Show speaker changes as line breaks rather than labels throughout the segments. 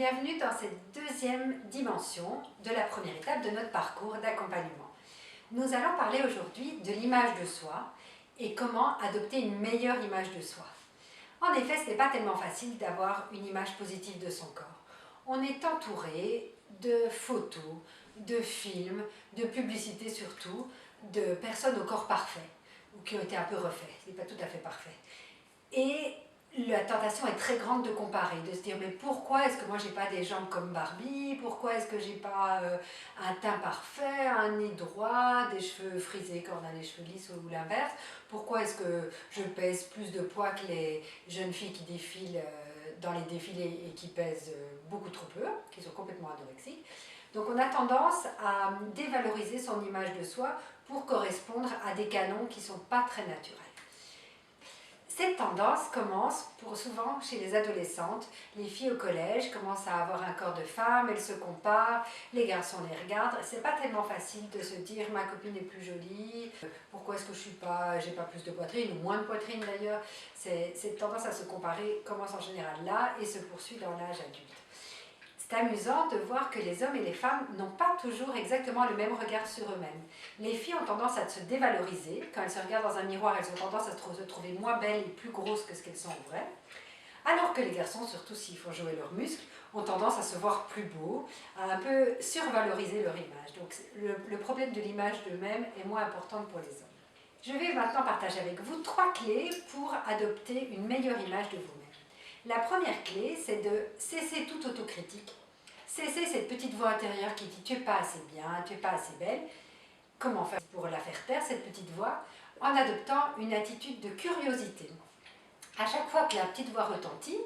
bienvenue dans cette deuxième dimension de la première étape de notre parcours d'accompagnement. Nous allons parler aujourd'hui de l'image de soi et comment adopter une meilleure image de soi. En effet, ce n'est pas tellement facile d'avoir une image positive de son corps. On est entouré de photos, de films, de publicités surtout, de personnes au corps parfait, ou qui ont été un peu refaits, ce n'est pas tout à fait parfait. Et la tentation est très grande de comparer, de se dire mais pourquoi est-ce que moi j'ai pas des jambes comme Barbie, pourquoi est-ce que j'ai pas un teint parfait, un nez droit, des cheveux frisés quand on a les cheveux lisses ou l'inverse, pourquoi est-ce que je pèse plus de poids que les jeunes filles qui défilent dans les défilés et qui pèsent beaucoup trop peu, qui sont complètement anorexiques. Donc on a tendance à dévaloriser son image de soi pour correspondre à des canons qui ne sont pas très naturels. Cette tendance commence souvent chez les adolescentes. Les filles au collège commencent à avoir un corps de femme, elles se comparent, les garçons les regardent. C'est pas tellement facile de se dire ma copine est plus jolie, pourquoi est-ce que j'ai pas plus de poitrine ou moins de poitrine d'ailleurs. Cette tendance à se comparer commence en général là et se poursuit dans l'âge adulte. C'est amusant de voir que les hommes et les femmes n'ont pas toujours exactement le même regard sur eux-mêmes. Les filles ont tendance à se dévaloriser. Quand elles se regardent dans un miroir, elles ont tendance à se trouver moins belles et plus grosses que ce qu'elles sont en vrai. Alors que les garçons, surtout s'ils font jouer leurs muscles, ont tendance à se voir plus beaux, à un peu survaloriser leur image. Donc le problème de l'image d'eux-mêmes est moins important pour les hommes. Je vais maintenant partager avec vous 3 clés pour adopter une meilleure image de vous-même. La première clé, c'est de cesser toute autocritique, cesser cette petite voix intérieure qui dit « tu n'es pas assez bien, tu n'es pas assez belle ». Comment faire pour la faire taire, cette petite voix? En adoptant une attitude de curiosité. À chaque fois que la petite voix retentit,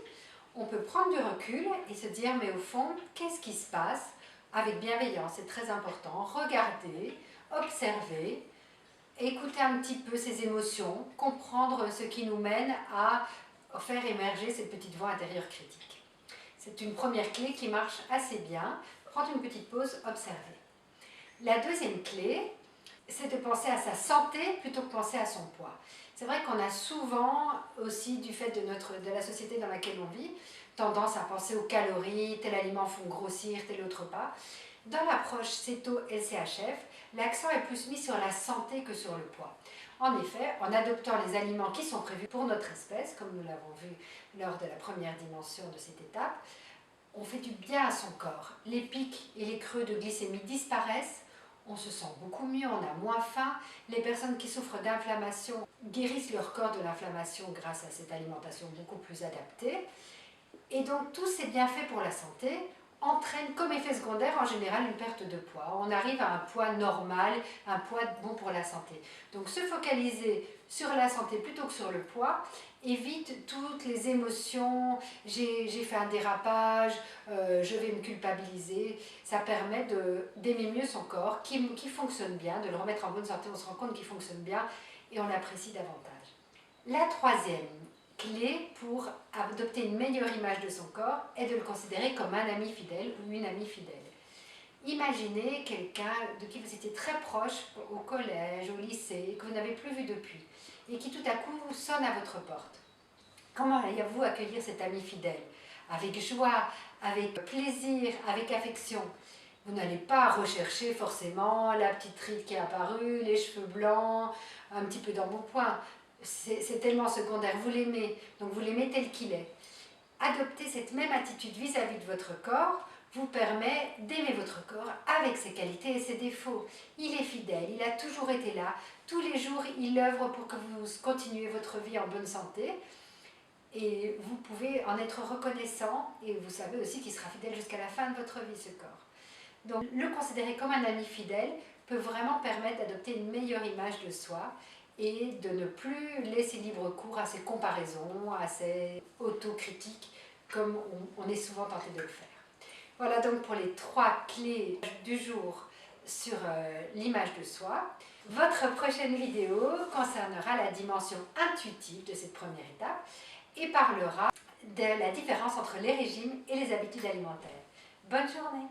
on peut prendre du recul et se dire « mais au fond, qu'est-ce qui se passe ?» Avec bienveillance, c'est très important. Regarder, observer, écouter un petit peu ses émotions, comprendre ce qui nous mène à faire émerger cette petite voix intérieure critique. C'est une première clé qui marche assez bien. Prendre une petite pause, observer. La deuxième clé, c'est de penser à sa santé plutôt que penser à son poids. C'est vrai qu'on a souvent aussi, du fait de la société dans laquelle on vit, tendance à penser aux calories, tel aliment font grossir, tel autre pas. Dans l'approche CETO-LCHF, l'accent est plus mis sur la santé que sur le poids. En effet, en adoptant les aliments qui sont prévus pour notre espèce, comme nous l'avons vu lors de la première dimension de cette étape, on fait du bien à son corps. Les pics et les creux de glycémie disparaissent, on se sent beaucoup mieux, on a moins faim. Les personnes qui souffrent d'inflammation guérissent leur corps de l'inflammation grâce à cette alimentation beaucoup plus adaptée. Et donc tous ces bienfaits pour la santé entraîne comme effet secondaire en général une perte de poids. On arrive à un poids normal, un poids bon pour la santé. Donc se focaliser sur la santé plutôt que sur le poids évite toutes les émotions, j'ai fait un dérapage, je vais me culpabiliser. Ça permet d'aimer mieux son corps qui fonctionne bien, de le remettre en bonne santé, on se rend compte qu'il fonctionne bien et on l'apprécie davantage. La troisième clé pour adopter une meilleure image de son corps est de le considérer comme un ami fidèle ou une amie fidèle. Imaginez quelqu'un de qui vous étiez très proche au collège, au lycée, que vous n'avez plus vu depuis, et qui tout à coup sonne à votre porte. Comment allez-vous accueillir cet ami fidèle? Avec joie, avec plaisir, avec affection. Vous n'allez pas rechercher forcément la petite ride qui est apparue, les cheveux blancs, un petit peu d'embonpoint. C'est tellement secondaire, vous l'aimez, donc vous l'aimez tel qu'il est. Adopter cette même attitude vis-à-vis de votre corps vous permet d'aimer votre corps avec ses qualités et ses défauts. Il est fidèle, il a toujours été là, tous les jours il œuvre pour que vous continuiez votre vie en bonne santé et vous pouvez en être reconnaissant et vous savez aussi qu'il sera fidèle jusqu'à la fin de votre vie, ce corps. Donc le considérer comme un ami fidèle peut vraiment permettre d'adopter une meilleure image de soi et de ne plus laisser libre cours à ces comparaisons, à ces autocritiques, comme on est souvent tenté de le faire. Voilà donc pour les 3 clés du jour sur l'image de soi. Votre prochaine vidéo concernera la dimension intuitive de cette première étape et parlera de la différence entre les régimes et les habitudes alimentaires. Bonne journée!